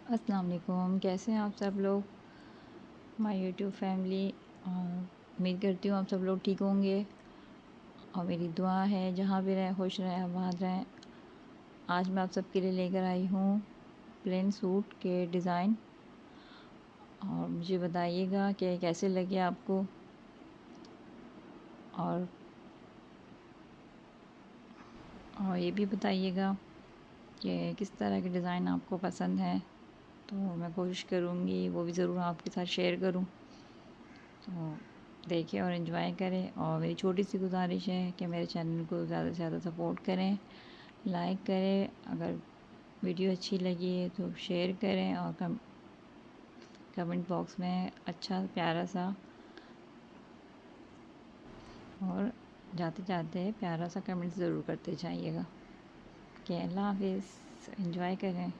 अस्सलाम वालेकुम, कैसे हैं आप सब लोग माय यूट्यूब फैमिली। उम्मीद करती हूँ आप सब लोग ठीक होंगे और मेरी दुआ है जहाँ भी रहें खुश रहें आबाद रहें। आज मैं आप सबके लिए लेकर आई हूँ प्लेन सूट के डिज़ाइन और मुझे बताइएगा कि कैसे लगे आपको और ये भी बताइएगा कि किस तरह के डिज़ाइन आपको पसंद है, तो मैं कोशिश करूँगी वो भी ज़रूर आपके साथ शेयर करूँ। तो देखें और इन्जॉय करें और मेरी छोटी सी गुजारिश है कि मेरे चैनल को ज़्यादा से ज़्यादा सपोर्ट करें, लाइक करें, अगर वीडियो अच्छी लगी है तो शेयर करें और कमेंट बॉक्स में अच्छा प्यारा सा और जाते जाते प्यारा सा कमेंट ज़रूर करते जाइएगा। कि अल्लाह हाफ़िज़, एंजॉय करें।